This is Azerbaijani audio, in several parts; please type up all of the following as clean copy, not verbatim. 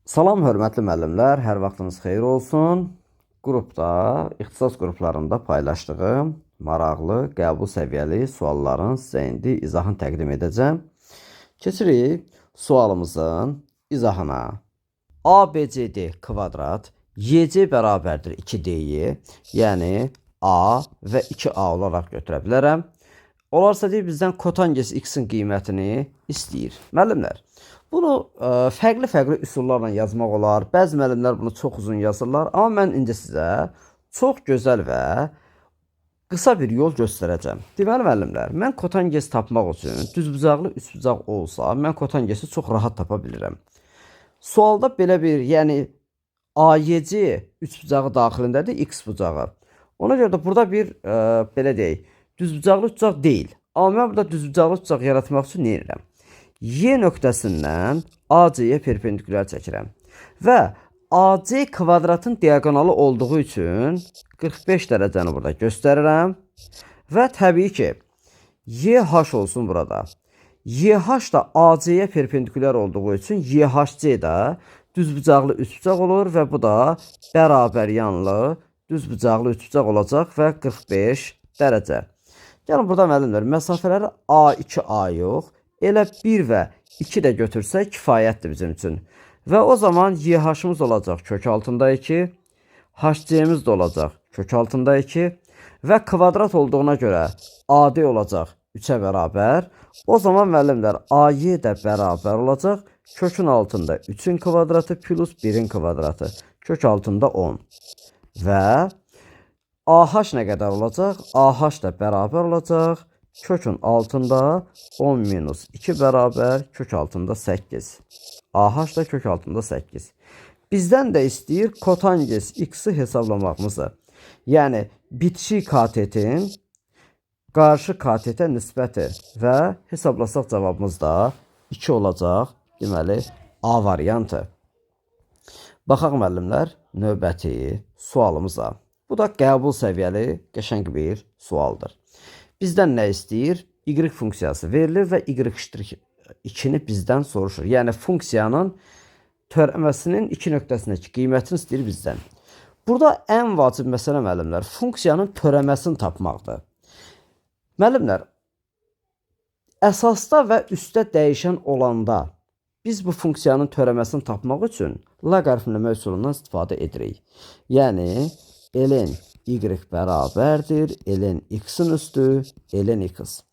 Salam hörmətli müəllimlər, hər vaxtınız xeyir olsun. Qrupda, ixtisas qruplarında paylaşdığım maraqlı, qəbul səviyyəli sualların sizə indi izahını təqdim edəcəm. Keçirik sualımızın izahına. ABCD kvadrat YC bərabərdir 2D'yi, yəni A və 2A olaraq götürə bilərəm. Olarsa deyir, bizdən kotanges x-in qiymətini istəyir. Müəllimlər, bunu fərqli üsullarla yazmaq olar. Bəzi müəllimlər bunu çox uzun yazırlar. Amma mən indi sizə çox gözəl və qısa bir yol göstərəcəm. Deməli müəllimlər, mən kotanges tapmaq üçün düzbucaqlı üçbucaq olsa, mən kotangesi çox rahat tapa bilirəm. Sualda belə bir, yəni AYC üçbucağı daxilindədir x bucağı. Ona görə də burada bir belə deyək, düzbucaqlı üçbucaq deyil. Amma mən burada düzbucaqlı üçbucaq yaratmaq üçün nə edirəm? Y nöqtəsindən AC-yə perpendikulyar çəkirəm. Və AC kvadratın diagonalı olduğu üçün 45 dərəcəni burada göstərirəm. Və təbii ki, YH olsun burada. YH da AC-yə perpendikulyar olduğu üçün YHC də düzbucaqlı üçbucaq olur və bu da bərabər yanlı düzbucaqlı üçbucaq olacaq və 45 dərəcə. Yəni burada müəllimlər, məsafələri A2A yox, elə 1 və 2 də götürsək kifayətdir bizim üçün. Və o zaman YH-ımız olacaq kök altında 2, HC-miz də olacaq kök altında 2 və kvadrat olduğuna görə AD olacaq 3-ə bərabər. O zaman müəllimlər, AY də bərabər olacaq kökün altında 3-ün kvadratı plus 1-in kvadratı, kök altında 10 və AH nə qədər olacaq? AH da bərabər olacaq kökün altında 10 minus 2 bərabər kök altında 8. AH da kök altında 8. Bizdən də istəyir kotanges x-i hesablamağımızı. Yəni bitişik katetin qarşı katete nisbəti və hesablasaq cavabımız da 2 olacaq. Deməli, A variantı. Baxaq müəllimlər, növbəti sualımıza. Bu da qəbul səviyyəli qəşəng bir sualdır. Bizdən nə istəyir? Y funksiyası verilir və y'2-ni bizdən soruşur. Yəni funksiyanın törəməsinin 2 nöqtəsindəki qiymətini istəyir bizdən. Burada ən vacib məsələ müəllimlər, funksiyanın törəməsini tapmaqdır. Müəllimlər, əsasda və üstdə dəyişən olanda biz bu funksiyanın törəməsini tapmaq üçün loqaritmləmə üsulundan istifadə edirik. Yəni, ln y bərabərdir, ln x-in üstü, ln x.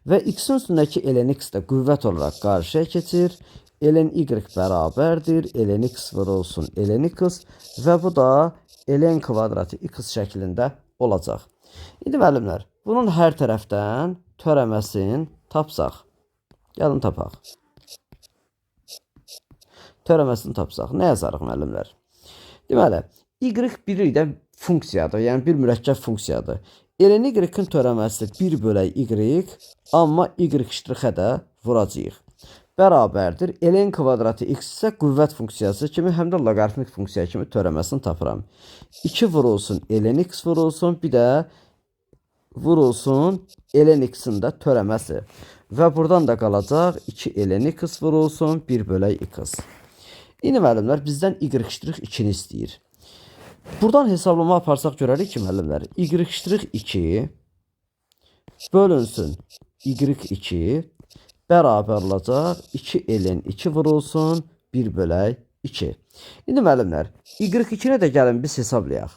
Və x-in üstündəki ln x də qüvvət olaraq qarşıya keçir. Ln y bərabərdir, ln x vurulsun ln x və bu da ln kvadratı x şəklində olacaq. İndi müəllimlər, bunun hər tərəfdən törəməsini tapsaq. Gəlin tapaq. Törəməsini tapsaq. Nə yazarıq müəllimlər? Deməli, y birlikdə funksiyadır, yəni bir mürəkkəb funksiyadır. ln y-in törəməsi 1 bölək y, amma y'-ə də vuracağıq. Bərabərdir. Ln kvadratı x isə qüvvət funksiyası kimi, həm də loqaritmik funksiya kimi törəməsini tapıram. 2 vurulsun ln x vurulsun, bir də vurulsun ln x-in də törəməsi. Və buradan da qalacaq 2 ln x vurulsun 1 bölək x. İndi müəllimlər, bizdən y'2'ni istəyir. Buradan hesablama aparsaq görərik ki, müəllimlər, y'2 bölünsün y2 bərabər olacaq 2 ln 2 vurulsun 1 bölək 2. İndi müəllimlər, y2'ni də gəlin biz hesablayaq.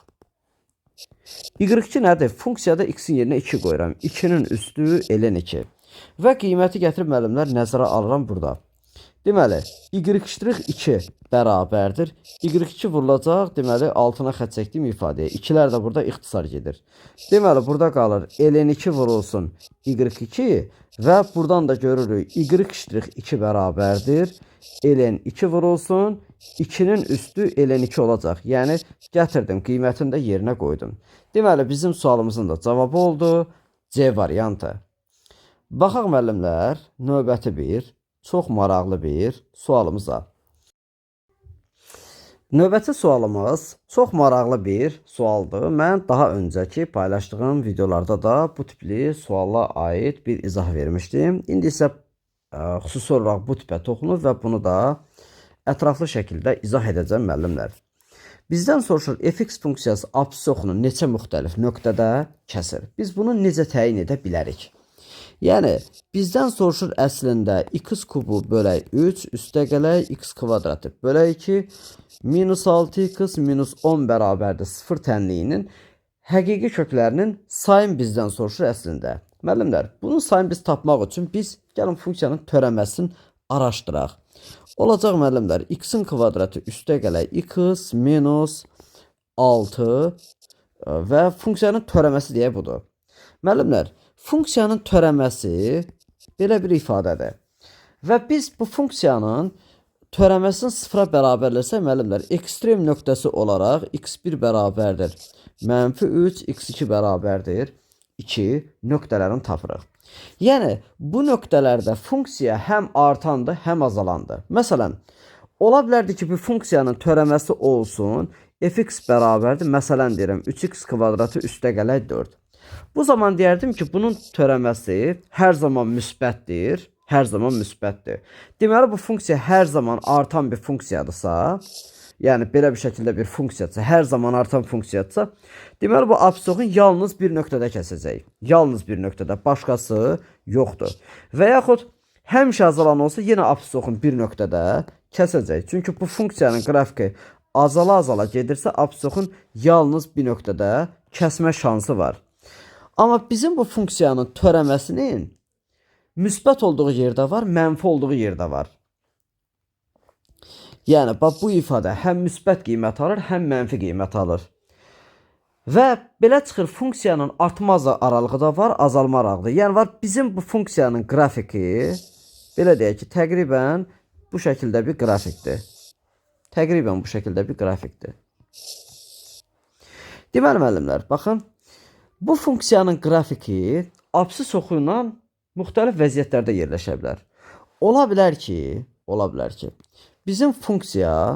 y2 nədir? Funksiyada x-in yerinə 2 qoyuram. 2'nin üstü ln 2. Və qiyməti gətirib müəllimlər nəzərə alıram burada. Deməli, y'2 bərabərdir. y2 vurulacaq, deməli, altına xət çəkdiyim ifadəyə. 2'lər də burada ixtisar gedir. Deməli, burada qalır ln2 vurulsun y2 və buradan da görürük y'2 bərabərdir. ln2 vurulsun, 2'nin üstü ln2 olacaq. Yəni, gətirdim, qiymətini də yerinə qoydum. Deməli, bizim sualımızın da cavabı oldu C variantı. Baxaq müəllimlər, növbəti bir, çox maraqlı bir sualımıza. Növbəti sualımız çox maraqlı bir sualdır. Mən daha öncəki paylaşdığım videolarda da bu tipli suala aid bir izah vermişdim. İndi isə xüsusi olaraq bu tipə toxunur və bunu da ətraflı şəkildə izah edəcəm müəllimlər. Bizdən soruşur fx funksiyası absis oxunu neçə müxtəlif nöqtədə kəsir? Biz bunu necə təyin edə bilərik? Yəni, bizdən soruşur əslində x kubu bölək 3, üstə gələk x kvadratı bölək 2, minus 6x minus 10 bərabərdir 0 tənliyinin həqiqi köklərinin sayını bizdən soruşur əslində. Müəllimlər, bunun sayını biz tapmaq üçün biz gəlin funksiyanın törəməsini araşdıraq. Olacaq müəllimlər, x-in kvadratı üstə gələk x minus 6 və funksiyanın törəməsi deyə budur. Müəllimlər, funksiyanın törəməsi belə bir ifadədir. Və biz bu funksiyanın törəməsini sıfıra bərabərləsək, müəllimlər, ekstrem nöqtəsi olaraq x1 bərabərdir. Mənfi 3, x2 bərabərdir 2 nöqtələrini tapırıq. Yəni, bu nöqtələrdə funksiya həm artandır, həm azalandır. Məsələn, ola bilərdi ki, bu funksiyanın törəməsi olsun, fx bərabərdir, məsələn deyirəm, 3x kvadratı üstə gələk 4. Bu zaman deyərdim ki, bunun törəməsi hər zaman müsbətdir, hər zaman müsbətdir. Deməli, bu funksiya hər zaman artan bir funksiyadırsa, yəni belə bir şəkildə bir funksiyadırsa, hər zaman artan funksiyadırsa, deməli, bu absisoxun yalnız bir nöqtədə kəsəcək. Yalnız bir nöqtədə, başqası yoxdur. Və yaxud həmişə azalan olsa, yenə absisoxun bir nöqtədə kəsəcək. Çünki bu funksiyanın qrafiki azala-azala gedirsə, absisoxun yalnız bir nöqtədə kəsmə şansı var. Amma bizim bu funksiyanın törəməsinin müsbət olduğu yerdə var, mənfi olduğu yerdə var. Yəni, bu ifadə həm müsbət qiymət alır, həm mənfi qiymət alır. Və belə çıxır, funksiyanın artma aralığı da var, azalma aralığı. Yəni, var bizim bu funksiyanın qrafiki, belə deyək ki, təqribən bu şəkildə bir qrafikdir. Təqribən bu şəkildə bir qrafikdir. Deməli, müəllimlər, baxın, bu funksiyanın qrafiki absis oxu ilə müxtəlif vəziyyətlərdə yerləşə bilər. Ola bilər ki, bizim funksiya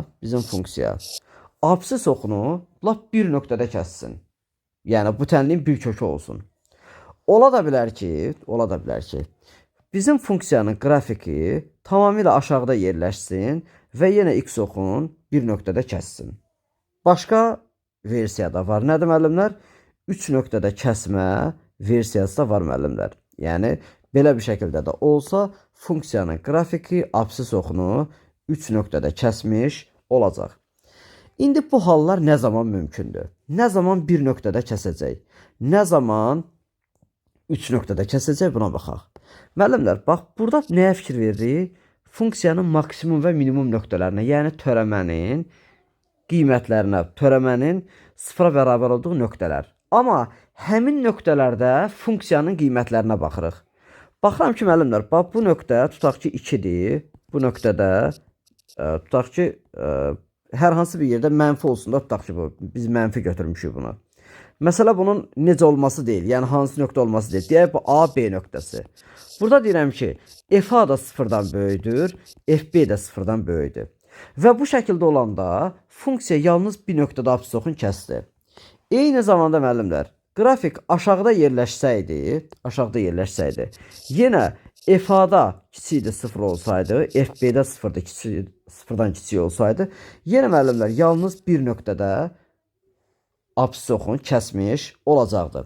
absis oxunu lap bir nöqtədə kəssin. Yəni, bu tənliyin bir kökü olsun. Ola da bilər ki, bizim funksiyanın qrafiki tamamilə aşağıda yerləşsin və yenə x oxun bir nöqtədə kəssin. Başqa versiya da var. Nədir müəllimlər? 3 nöqtədə kəsmə versiyası da var müəllimlər. Yəni, belə bir şəkildə də olsa, funksiyanın qrafiki absis oxunu 3 nöqtədə kəsmiş olacaq. İndi bu hallar nə zaman mümkündür? Nə zaman bir nöqtədə kəsəcək? Nə zaman 3 nöqtədə kəsəcək? Buna baxaq. Müəllimlər, bax, burada nəyə fikir veririk? Funksiyanın maksimum və minimum nöqtələrinə, yəni törəmənin qiymətlərinə, törəmənin sıfıra bərabər olduğu nöqtələr. Amma həmin nöqtələrdə funksiyanın qiymətlərinə baxırıq. Baxıram ki, müəllimlər, bax, bu nöqtə tutaq ki 2-dir. Bu nöqtədə tutaq ki, hər hansı bir yerdə mənfi olsun da, tutaq ki, biz mənfi götürmüşük bunu. Məsələ bunun necə olması deyil, yəni hansı nöqtə olması deyil. Deyək, bu A, B nöqtəsi. Burada deyirəm ki, FA da sıfırdan böyüdür, FB də sıfırdan böyüdür. Və bu şəkildə olanda funksiya yalnız bir nöqtədə absis oxunu kəsdi. Eyni zamanda müəllimlər, qrafik aşağıda yerləşsəydi, yenə FA-da kiçikdir 0 olsaydı, FB-də 0-dan kiçik olsaydı, yenə müəllimlər yalnız bir nöqtədə absis oxunu kəsmiş olacaqdı.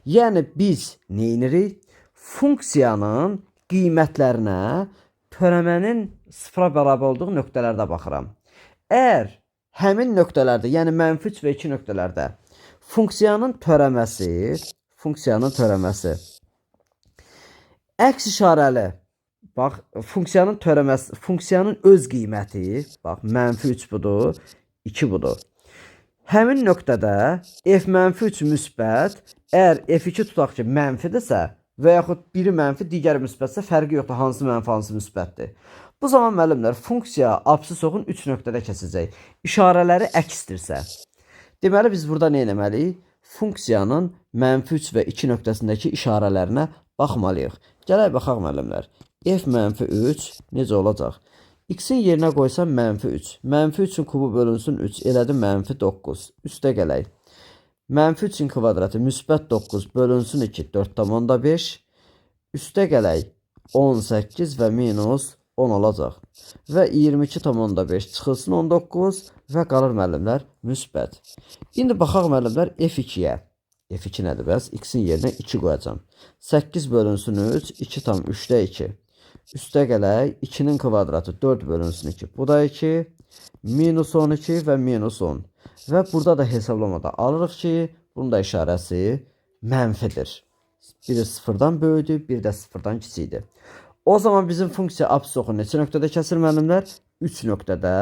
Yəni biz neyinirik? Funksiyanın qiymətlərinə törəmənin sıfıra bərabər olduğu nöqtələrdə baxıram. Əgər həmin nöqtələrdə, yəni mənfi 3 və 2 nöqtələrdə funksiyanın törəməsi əks işarəli, bax, funksiyanın öz qiyməti, bax, mənfi 3 budur, 2 budur. Həmin nöqtədə f mənfi 3 müsbət, əgər f2 tutaq ki, mənfidirsə və yaxud biri mənfi, digəri müsbətsə, fərqi yoxdur, hansı mənfi, hansı müsbətdir. Bu zaman müəllimlər, funksiya absis oxun 3 nöqtədə kəsəcək. İşarələri əksdirsə. Deməli, biz burada nə etməliyik? Funksiyanın mənfi 3 və 2 nöqtəsindəki işarələrinə baxmalıyıq. Gələk baxaq müəllimlər. F mənfi 3 necə olacaq? X-in yerinə qoysam mənfi 3. Mənfi 3-ün kubu bölünsün 3. Elədi mənfi 9. Üstə gələk. Mənfi 3-ün kvadratı müsbət 9 bölünsün 2. 4,5. Üstə gələk 18 və minus 10 olacaq. Və 22,5 çıxılsın 19 və qalır müəllimlər müsbət. İndi baxaq müəllimlər F2-yə. F2 nədir bəs? X-in yerinə 2 qoyacam. 8 bölünsün 3, 2 tam 3-də 2. Üstə gələk, 2-nin kvadratı 4 bölünsün 2. Bu da 2. Minus 12 və minus 10. Və burada da hesablamada alırıq ki, bunun da işarəsi mənfidir. Biri sıfırdan böyüdür, bir də sıfırdan kiçikdir. O zaman bizim funksiya absisoxu neçə nöqtədə kəsir müəllimlər? 3 nöqtədə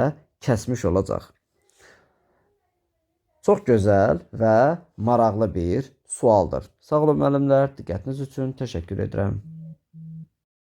kəsmiş olacaq. Çox gözəl və maraqlı bir sualdır. Sağ olun müəllimlər, diqqətiniz üçün təşəkkür edirəm.